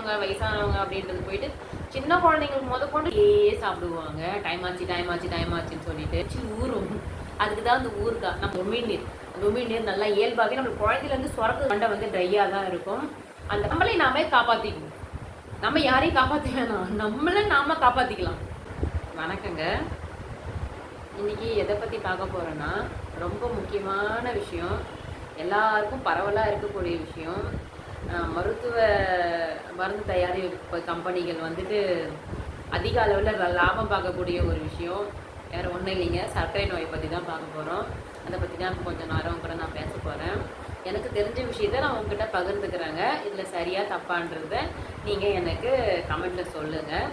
பெரியவங்க வயசானவங்க அப்படின்றது போயிட்டு சின்ன குழந்தைங்களுக்கு கொண்டு சாப்பிடுவாங்க. டைம் ஆச்சுன்னு சொல்லிட்டு ஊறும். அதுக்கு தான் அந்த ஊறுகாய் நம்ம உமிழ்நீர் நல்லா இயல்பாகவே நம்ம குழந்தையிலேருந்து சுரக்க கண்டை வந்து ட்ரையாக தான் இருக்கும். அந்த நம்மளை நாமே காப்பாற்றிக்கணும். நம்ம யாரையும் காப்பாற்ற வேணாம், நம்மளை நாம காப்பாற்றிக்கலாம். வணக்கங்க. இன்னைக்கு எதை பற்றி பார்க்க போகிறேன்னா, ரொம்ப முக்கியமான விஷயம், எல்லாருக்கும் பரவலாக இருக்கக்கூடிய விஷயம். மருத்துவ மருந்து தயாரிப்பு கம்பெனிகள் வந்துட்டு அதிக அளவில் லாபம் பார்க்கக்கூடிய ஒரு விஷயம். வேறு ஒன்றும் இல்லைங்க, சர்க்கரை நோயை பற்றி தான் பார்க்க போகிறோம். அதை பற்றி தான் கொஞ்சம் நேரம் கூட நான் பேச போகிறேன். எனக்கு தெரிஞ்ச விஷயத்த நான் உங்ககிட்ட பகிர்ந்துக்கிறேங்க. இதில் சரியாக தப்பான்றத நீங்கள் எனக்கு கமெண்ட்டில் சொல்லுங்கள்.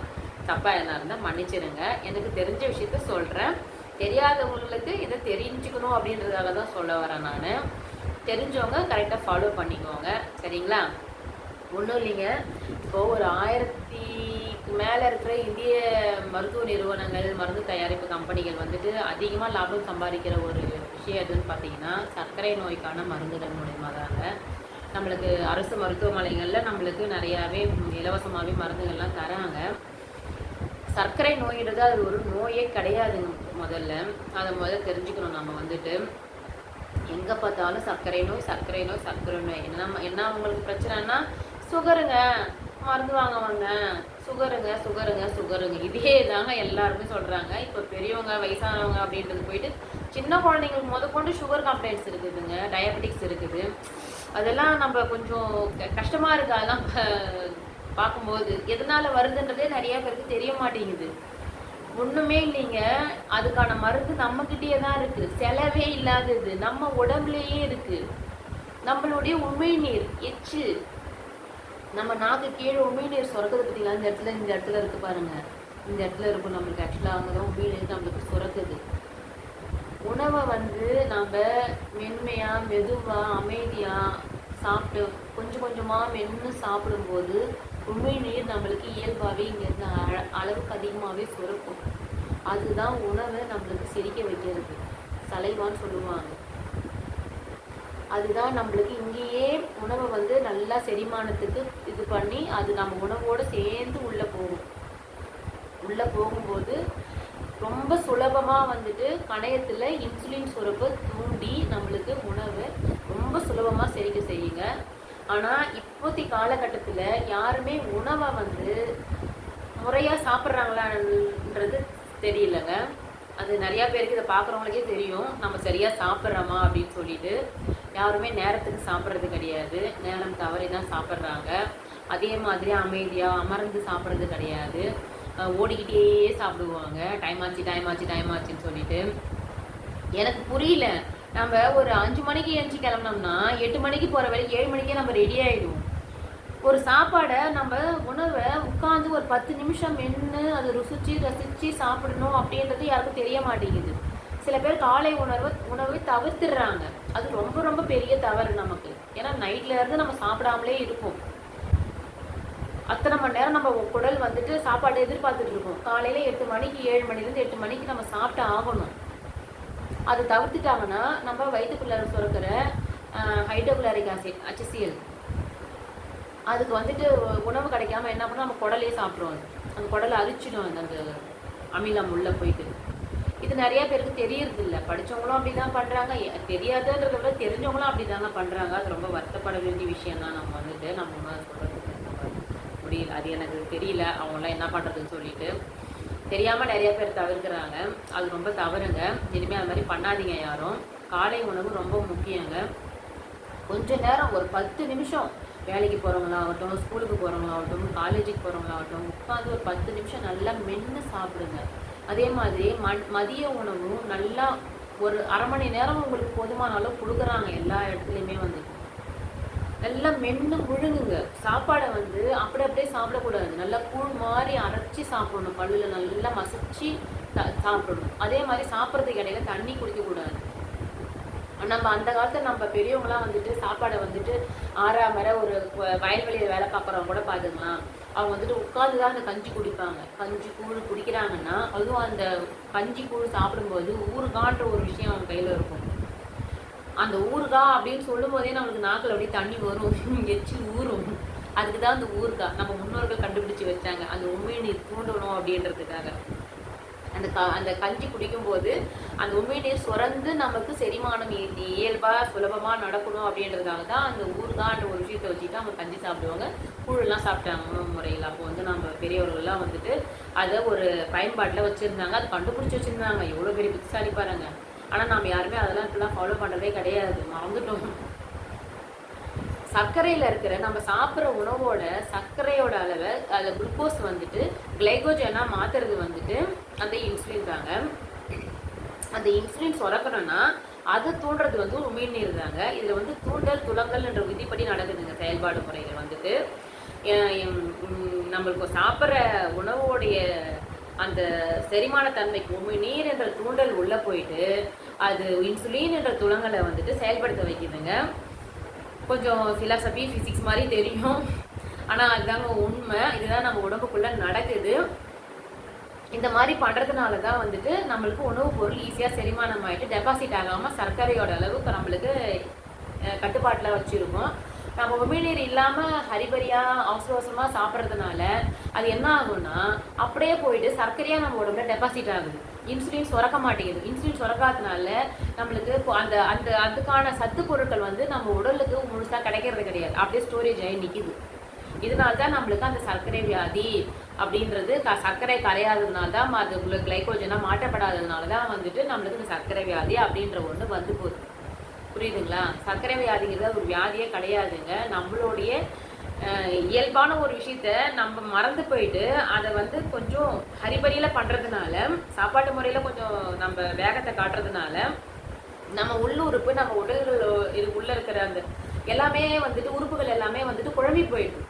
தப்பாக என்ன இருந்தால் மன்னிச்சிடுங்க. எனக்கு தெரிஞ்ச விஷயத்த சொல்கிறேன். தெரியாதவங்களுக்கு இதை தெரிஞ்சுக்கணும் அப்படின்றதால தான் சொல்ல வரேன் நான். தெரிஞ்சவங்க கரெக்டாக ஃபாலோ பண்ணிக்கோங்க, சரிங்களா? ஒன்றும் இல்லைங்க, இப்போது ஒரு 1000க்கு மேலே இருக்கிற இந்திய மருத்துவ நிறுவனங்கள், மருந்து தயாரிப்பு கம்பெனிகள் வந்துட்டு அதிகமாக லாபம் சம்பாதிக்கிற ஒரு விஷயம் எதுன்னு பார்த்தீங்கன்னா, சர்க்கரை நோய்க்கான மருந்துகள் மூலயமா தாங்க. நம்மளுக்கு அரசு மருத்துவமனைகளில் நம்மளுக்கு நிறையாவே இலவசமாகவே மருந்துகள்லாம் தராங்க. சர்க்கரை நோயின்றது அது ஒரு நோயே கிடையாதுங்க. அதை தெரிஞ்சுக்கணும். நம்ம வந்துட்டு எங்கே பார்த்தாலும் சர்க்கரை நோய். என்ன அவங்களுக்கு பிரச்சனைனா, சுகருங்க, மருந்து வாங்க சுகருங்க இதே தாங்க எல்லாருமே சொல்கிறாங்க. இப்போ பெரியவங்க வயசானவங்க அப்படின்றது போயிட்டு சின்ன குழந்தைங்களுக்கு கொண்டு சுகர் கம்ப்ளைண்ட்ஸ் இருக்குதுங்க, டயபெட்டிக்ஸ் இருக்குது. அதெல்லாம் நம்ம கொஞ்சம் கஷ்டமாக இருக்குது. அதெல்லாம் பார்க்கும்போது எதனால் வருதுன்றதே நிறைய பேருக்கு தெரிய மாட்டேங்குது. ஒன்றுமே இல்லைங்க, அதுக்கான மருந்து நம்மக்கிட்டே தான் இருக்குது. செலவே இல்லாதது, நம்ம உடம்புலேயே இருக்குது. நம்மளுடைய உமிழ்நீர், எச்சு, நம்ம நாக்கு கீழே உமிழ்நீர் சுரக்குது பார்த்தீங்களா? இந்த இடத்துல இருக்குது பாருங்கள், இந்த இடத்துல இருக்கும் நம்மளுக்கு. ஆக்சுவலாக அங்கே தான் உமிழ்நீர் நம்மளுக்கு சுரக்குது. உணவை வந்து நம்ம மென்மையாக, மெதுவாக, அமைதியாக சாப்பிட்டு கொஞ்சம் கொஞ்சமாக மென்று சாப்பிடும்போது உமிழ்நீர் நம்மளுக்கு இயல்பாகவே இங்கேருந்து அளவுக்கு அதிகமாகவே சுரக்கும். அதுதான் உணவை நம்மளுக்கு செரிக்க வைக்கிறது, சலைவான்னு சொல்லுவாங்க. அதுதான் நம்மளுக்கு இங்கேயே உணவை வந்து நல்லா செரிமானத்துக்கு இது பண்ணி அது நம்ம உணவோடு சேர்ந்து உள்ளே போகும்போது ரொம்ப சுலபமாக வந்துட்டு கணையத்தில் இன்சுலின் சுரப்பை தூண்டி நம்மளுக்கு உணவை ரொம்ப சுலபமாக செரிக்க செய்யுங்க. ஆனால் இப்போதைய காலகட்டத்தில் யாருமே உணவை வந்து முறையாக சாப்பிட்றாங்களான்றது தெரியலங்க. அது நிறையா பேருக்கு இதை பார்க்குறவங்களுக்கே தெரியும், நம்ம சரியாக சாப்பிட்றோமா அப்படின்னு சொல்லிட்டு. யாருமே நேரத்துக்கு சாப்பிட்றது கிடையாது, நேரம் தவறி தான் சாப்பிட்றாங்க. அதே மாதிரி அமைதியாக அமர்ந்து சாப்பிட்றது கிடையாது, ஓடிக்கிட்டே சாப்பிடுவாங்க. டைம் ஆச்சுன்னு சொல்லிட்டு. எனக்கு புரியல, நம்ம ஒரு 5 மணிக்கு எழுந்துச்சி கிளம்பினோம்னா 8 மணிக்கு போகிற வேலைக்கு 7 மணிக்கே நம்ம ரெடி ஆகிடுவோம். ஒரு சாப்பாடை நம்ம உணவை உட்காந்து ஒரு 10 நிமிஷம் மென்று அதை ரசித்து சாப்பிடணும் அப்படின்றது யாருக்கும் தெரிய மாட்டேங்குது. சில பேர் காலை உணவை தவிர்த்துடுறாங்க. அது ரொம்ப ரொம்ப பெரிய தவறு நமக்கு. ஏன்னா நைட்ல இருந்து நம்ம சாப்பிடாமலே இருப்போம். அத்தனை மணி நேரம் நம்ம குடல் வந்துட்டு சாப்பாடு எதிர்பார்த்துட்டு இருக்கோம். காலையில் 8 மணிக்கு 7 மணிலேருந்து 8 மணிக்கு நம்ம சாப்பிட்டு ஆகணும். அது தவிர்த்துட்டாங்கன்னா நம்ம வயிற்றுக்குள்ளே சுரக்கிற ஹைட்ரோகுளோரிக் ஆசிட், HCl, அதுக்கு வந்துட்டு உணவு கிடைக்காம என்ன பண்ணோம், நம்ம குடலே சாப்பிட்றோம். அந்த குடலை அரிச்சிடும் அந்த அமிலம் உள்ளே போயிட்டு. இது நிறைய பேருக்கு தெரியறதில்ல. படித்தவங்களும் அப்படி தான் பண்ணுறாங்க, தெரியாதுன்றத விட தெரிஞ்சவங்களும் அப்படி தாங்க பண்ணுறாங்க. அது ரொம்ப வருத்தப்பட வேண்டிய விஷயம் தான். நம்ம சொல்கிறதுக்கு முடியல, அது எனக்கு தெரியல அவங்களாம் என்ன பண்ணுறதுன்னு சொல்லிட்டு தெரியாமல் நிறைய பேர் தவிர்க்கிறாங்க. அது ரொம்ப தவறுங்க. இனிமேல் அது மாதிரி பண்ணாதீங்க யாரும். காலை உணவு ரொம்ப முக்கியங்க. கொஞ்ச நேரம் ஒரு 10 நிமிஷம் வேலைக்கு போகிறவங்களாகட்டும், ஸ்கூலுக்கு போகிறவங்களாகட்டும், காலேஜுக்கு போகிறவங்களாகட்டும் உட்காந்து ஒரு 10 நிமிஷம் நல்லா மென்று சாப்பிடுங்க. அதே மாதிரி மதிய உணவும் நல்லா ஒரு அரை மணி நேரம் உங்களுக்கு போதுமான அளவு கொடுக்குறாங்க எல்லா இடத்துலையுமே. வந்து நல்லா மென்று முழுங்குங்க. சாப்பாடை வந்து அப்படியே சாப்பிடக்கூடாது, நல்லா கூழ் மாதிரி அரைச்சி சாப்பிடணும். பல்லில் நல்லா மசிச்சு சாப்பிடணும். அதே மாதிரி சாப்பிட்றதுக்கு இடையில தண்ணி குடிக்கக்கூடாது. நம்ம அந்த காலத்தில் நம்ம பெரியவங்களாம் வந்துட்டு சாப்பாடை வந்துட்டு ஆறாமற ஒரு வயல்வெளியில் வேலை பார்க்குறவங்க கூட பார்த்துக்கலாம். அவங்க வந்துட்டு உட்காந்து தான் அந்த கஞ்சி குடிப்பாங்க. கஞ்சி கூழ் குடிக்கிறாங்கன்னா அதுவும் அந்த கஞ்சி கூழ் சாப்பிடும்போது ஊறுகான்ற ஒரு விஷயம் அவங்க கையில் இருக்கும். அந்த ஊறுகாய் அப்படின்னு சொல்லும் போதே நம்மளுக்கு நாக்கில் அப்படியே தண்ணி வரும், எச்சி ஊறும். அதுக்கு தான் அந்த ஊறுகாய் நம்ம முன்னோர்கள் கண்டுபிடிச்சி வச்சாங்க, அந்த உமிழ்நீர் தூண்டணும் அப்படின்றதுக்காக. அந்த கஞ்சி குடிக்கும்போது அந்த உமிழ்நீர் சுரந்து நமக்கு செரிமானம் இயல்பாக சுலபமாக நடக்கணும் அப்படின்றதுக்காக தான் அந்த ஊறுகான்ற ஒரு விஷயத்தை வச்சுட்டு அவங்க கஞ்சி சாப்பிடுவாங்க, கூழெல்லாம் சாப்பிட்டாங்க உணவு முறையில். அப்போ வந்து நம்ம பெரியவர்கள்லாம் வந்துட்டு அதை ஒரு பயன்பாட்டில் வச்சுருந்தாங்க, அதை கண்டுபிடிச்சி வச்சுருந்தாங்க. எவ்வளோ பெரிய புத்திசாலி பாருங்க. ஆனால் நம்ம யாருமே அதெல்லாம் இப்பெல்லாம் ஃபாலோ பண்ணுறதே கிடையாது, மறந்துட்டோம். சர்க்கரையில் இருக்கிற நம்ம சாப்பிட்ற உணவோட சர்க்கரையோட அளவை அதில் குளுக்கோஸ் வந்துட்டு கிளைகோஜனாக மாற்றுறது வந்துட்டு அந்த இன்சுலின் தாங்க. அந்த இன்சுலின் சுரக்கணும்னா அதை தூண்டுறது வந்து உமிழ்நீர் தாங்க. இதில் வந்து தூண்டல் துலங்கல் என்ற விதிப்படி நடக்குதுங்க செயல்பாடு முறைகள் வந்துட்டு. நம்மளுக்கு சாப்பிட்ற உணவோடைய அந்த செரிமான தன்மைக்கு உமிழ்நீர் என்ற தூண்டல் உள்ளே போயிட்டு அது இன்சுலின் என்ற துலங்கலை வந்துட்டு செயல்படுத்த வைக்குதுங்க. கொஞ்சம் ஃபிலாசபி ஃபிசிக்ஸ் மாதிரி தெரியும், ஆனால் அதுதாங்க உண்மை. இதுதான் நம்ம உடம்புக்குள்ளே நடக்குது. இந்த மாதிரி பண்ணுறதுனால தான் வந்துட்டு நம்மளுக்கு உணவுப் பொருள் ஈஸியாக செரிமானம் ஆகிட்டு டெபாசிட் ஆகாமல் சர்க்கரையோட அளவுக்கு நம்மளுக்கு கட்டுப்பாட்டில் வச்சுருக்கோம். நம்ம உமிழ்நீர் இல்லாமல் ஹரிபரியாக அவசர அவசரமாக சாப்பிட்றதுனால அது என்ன ஆகும்னா அப்படியே போயிட்டு சர்க்கரையாக நம்ம உடம்புல டெபாசிட் ஆகுது. இன்சுலின் சுரக்க மாட்டேங்குது. இன்சுலின் சுரக்காதனால நம்மளுக்கு அந்த அந்த அதுக்கான சத்து பொருட்கள் வந்து நம்ம உடலுக்கு முழுசாக கிடைக்கிறது கிடையாது, அப்படியே ஸ்டோரேஜ் ஆகி நிற்கிது. இதனால தான் நம்மளுக்கு அந்த சர்க்கரை வியாதி அப்படின்றது சர்க்கரை கரையாததுனால தான் அது கிளைகோஜனாக மாற்றப்படாததுனால தான் வந்துட்டு நம்மளுக்கு இந்த சர்க்கரை வியாதி அப்படின்ற ஒன்று வந்து போகுது. புரியுதுங்களா? சர்க்கரை வியாதிங்கிறது ஒரு வியாதியே கிடையாதுங்க. நம்மளுடைய இயல்பான ஒரு விஷயத்த நம்ம மறந்து போயிட்டு அதை வந்து கொஞ்சம் ஹரிபரியில் பண்ணுறதுனால, சாப்பாட்டு முறையில் கொஞ்சம் நம்ம வேகத்தை காட்டுறதுனால நம்ம உள்ளுறுப்பு நம்ம உடல்கள் இதுக்குள்ளே இருக்கிற அந்த எல்லாமே வந்துட்டு உறுப்புகள் எல்லாமே வந்துட்டு குழம்பி போயிடுது.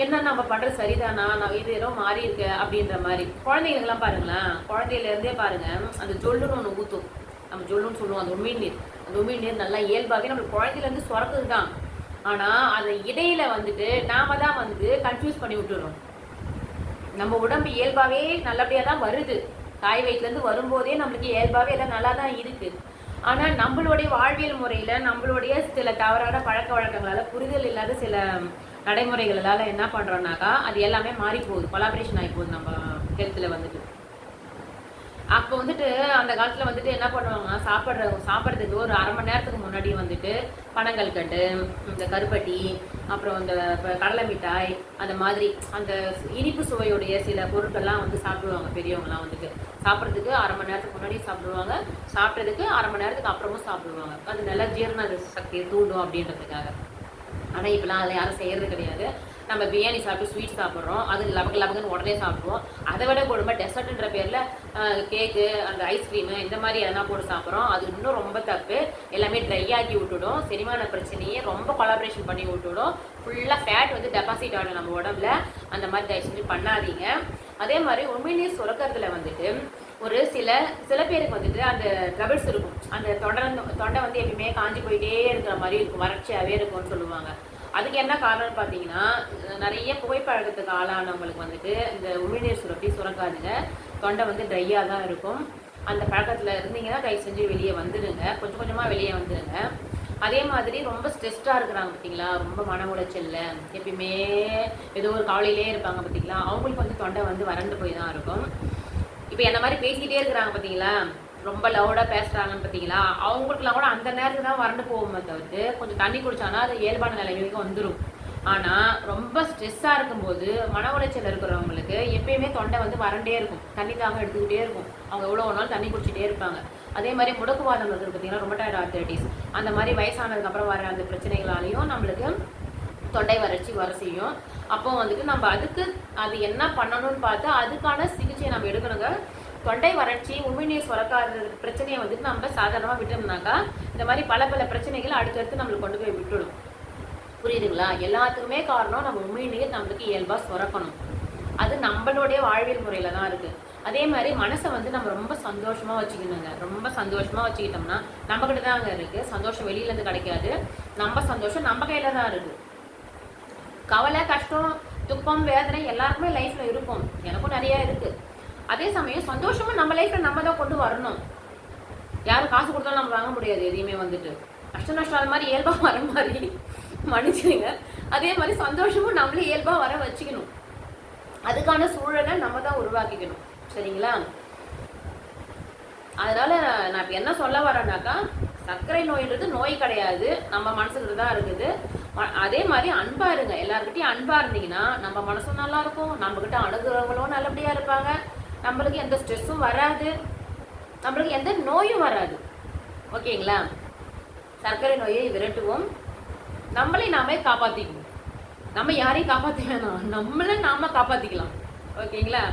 என்ன நம்ம பண்ணுறது சரிதானா, நான் இது ஏதோ மாறி இருக்கு அப்படின்ற மாதிரி. குழந்தைங்களுக்கெல்லாம் பாருங்களேன், குழந்தையிலேருந்தே பாருங்கள் அந்த ஜொல்லுன்னு ஒன்று ஊற்றும், நம்ம ஜொல்லுன்னு சொல்லுவோம். அந்த உமிழ்நீர், அந்த உமிழ்நீர் நல்லா இயல்பாகவே நம்மளுக்கு குழந்தையிலேருந்து சுரக்குது தான். ஆனால் அதை இடையில வந்துட்டு நாம தான் வந்து கன்ஃபியூஸ் பண்ணி விட்டுறோம். நம்ம உடம்பு இயல்பாகவே நல்லபடியாக தான் வருது, தாய் வயிற்றுலேருந்து வரும்போதே நம்மளுக்கு இயல்பாகவே எல்லாம் நல்லா தான் இருக்குது. ஆனால் நம்மளுடைய வாழ்வியல் முறையில் நம்மளுடைய சில தவறான பழக்க வழக்கங்களால் புரிதல் இல்லாத சில நடைமுறைகளால் என்ன பண்ணுறோன்னாக்கா அது எல்லாமே மாறி போகுது, கொலாபரேஷன் ஆகி போகுது நம்ம ஹெல்த்தில் வந்துட்டு. அப்போ வந்துட்டு அந்த காலத்தில் வந்துட்டு என்ன பண்ணுவாங்கன்னா சாப்பிட்றதுக்கு ஒரு அரை மணி நேரத்துக்கு முன்னாடி வந்துட்டு பனங்கல்கண்டு, இந்த கருப்பட்டி, அப்புறம் இந்த கடலை மிட்டாய், அந்த மாதிரி அந்த இனிப்பு சுவையுடைய சில பொருட்கள்லாம் வந்து சாப்பிடுவாங்க பெரியவங்கலாம். வந்துட்டு சாப்பிட்றதுக்கு அரை மணி நேரத்துக்கு முன்னாடி சாப்பிடுவாங்க, சாப்பிட்றதுக்கு அரை மணி நேரத்துக்கு அப்புறமும் சாப்பிடுவாங்க. அது நல்லா ஜீரண சக்தியை தூண்டும் அப்படின்றதுக்காக. ஆனால் இப்போலாம் அதில் யாரும் செய்கிறது கிடையாது. நம்ம பிரியாணி சாப்பிட்டு ஸ்வீட் சாப்பிட்றோம், அது லபக்குன்னு உடனே சாப்பிடுவோம். அதை விட கொடுமை டெசர்ட்ன்ற பேரில் கேக்கு, அந்த ஐஸ்கிரீமு, இந்த மாதிரி எதனா போட்டு சாப்பிட்றோம். அது இன்னும் ரொம்ப தப்பு. எல்லாமே ட்ரை ஆக்கி விட்டுடும், செரிமான பிரச்சனையே ரொம்ப கொலாபரேஷன் பண்ணி விட்டுடும். ஃபுல்லாக ஃபேட் வந்து டெபாசிட் ஆகிடும் நம்ம உடம்புல. அந்த மாதிரி தயவு செஞ்சு பண்ணாதீங்க. அதே மாதிரி உமிழ்நீர் சுரக்கிறதுல வந்துட்டு ஒரு சில பேருக்கு வந்துட்டு அந்த ட்ரபிள்ஸ் இருக்கும். அந்த தொண்டை வந்து எப்பயுமே காஞ்சி போயிட்டே இருக்கிற மாதிரி இருக்கும், வறட்சியாகவே இருக்கும்னு சொல்லுவாங்க. அதுக்கு என்ன காரணம்னு பார்த்தீங்கன்னா, நிறைய புகைப்பழக்கத்துக்கு ஆளானவங்களுக்கு வந்துட்டு இந்த உமிழ்நீர் சுரக்காதுங்க, தொண்டை வந்து ட்ரையாக தான் இருக்கும். அந்த பழக்கத்தில் இருந்தீங்கன்னா தயவு செஞ்சு வெளியே வந்துடுங்க, கொஞ்சம் கொஞ்சமாக வெளியே வந்துடுங்க. அதே மாதிரி ரொம்ப ஸ்ட்ரெஸ்டாக இருக்கிறாங்க பார்த்தீங்களா, ரொம்ப மன உளைச்சலில் எப்பயுமே ஏதோ ஒரு கவலையிலே இருப்பாங்க பார்த்தீங்களா, அவங்களுக்கு வந்து தொண்டை வந்து வறண்டு போய் தான் இருக்கும். இப்போ என்ன மாதிரி பேசிக்கிட்டே இருக்கிறாங்க பார்த்தீங்களா, ரொம்ப லவுடாக பேசுகிறாங்கன்னு பார்த்தீங்களா, அவங்களுக்குலாம் கூட அந்த நேரத்துக்கு தான் வறண்டு போகுமே தவிர்த்து கொஞ்சம் தண்ணி குடித்தானா அது இயல்பான நிலைமைக்கு வந்துடும். ஆனால் ரொம்ப ஸ்ட்ரெஸ்ஸாக இருக்கும்போது மன உளைச்சல் இருக்கிறவங்களுக்கு எப்பயுமே தொண்டை வந்து வறண்டே இருக்கும், தண்ணி தாகம் எடுத்துக்கிட்டே இருக்கும். அவங்க எவ்வளோ ஒரு நாள் தண்ணி குடிச்சிட்டே இருப்பாங்க. அதே மாதிரி முடக்குவாதம் இருக்குது பார்த்தீங்கன்னா, ரொமட்டாய்டு ஆர்த்தரைட்டிஸ், அந்த மாதிரி வயசானதுக்கப்புறம் வர அந்த பிரச்சனைகளாலையும் நம்மளுக்கு தொண்டை வறட்சி வர செய்யும். அப்போ வந்துட்டு நம்ம அது என்ன பண்ணணும்னு பார்த்தா அதுக்கான சிகிச்சையை நம்ம எடுக்கணுங்க. தொண்டை வறட்சி, உமிழ்நீர் சுரக்காத பிரச்சனையை வந்துட்டு நம்ம சாதாரணமாக விட்டோம்னாக்கா இந்த மாதிரி பல பிரச்சனைகள் அடுத்தடுத்து நம்மளுக்கு கொண்டு போய் விட்டுடும். புரியுதுங்களா? எல்லாத்துக்குமே காரணம் நம்ம உமிழ்நீர் நம்மளுக்கு இயல்பாக சுரக்கணும். அது நம்மளுடைய வாழ்வியல் முறையில் தான் இருக்குது. அதே மாதிரி மனசை வந்து நம்ம ரொம்ப சந்தோஷமாக வச்சுக்கணுங்க. ரொம்ப சந்தோஷமாக வச்சுக்கிட்டோம்னா நம்மக்கிட்ட தான் அங்கே இருக்குது. சந்தோஷம் வெளியிலேருந்து கிடைக்காது, நம்ம சந்தோஷம் நம்ம கையில் தான் இருக்குது. கவலை, கஷ்டம், துக்கம், வேதனை எல்லாருக்குமே லைஃப்பில் இருக்கும், எனக்கும் நிறையா இருக்குது. அதே சமயம் சந்தோஷமும் நம்ம லைஃப்பில் நம்ம தான் கொண்டு வரணும். யாரும் காசு கொடுத்தாலும் நம்ம வாங்க முடியாது எதையுமே. வந்துட்டு கஷ்ட நஷ்டம் அது மாதிரி இயல்பாக வர மாதிரி மன்னிச்சுங்க. அதே மாதிரி சந்தோஷமும் நம்மளே இயல்பாக வர வச்சுக்கணும். அதுக்கான சூழலை நம்ம தான் உருவாக்கிக்கணும். சரிங்களா? அதனால நான் இப்போ என்ன சொல்ல வரேன்னாக்கா, சர்க்கரை நோய்ன்றது நோய் கிடையாது, நம்ம மனசுக்கிட்ட தான் இருக்குது. அதே மாதிரி அன்பா இருங்க. எல்லாருக்கிட்டையும் அன்பா இருந்தீங்கன்னா நம்ம மனசும் நல்லா இருக்கும், நம்மக்கிட்ட அணுகுறவங்களும் நல்லபடியாக இருப்பாங்க, நம்மளுக்கு எந்த ஸ்ட்ரெஸ்ஸும் வராது, நம்மளுக்கு எந்த நோயும் வராது. ஓகேங்களா? சர்க்கரை நோயை விரட்டுவோம், நம்மளே நாமே காப்பாற்றிக்குவோம். நம்ம யாரையும் காப்பாற்ற வேணாம், நம்மளை நாம காப்பாற்றிக்கலாம். ஓகேங்களா?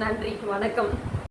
நன்றி, வணக்கம்.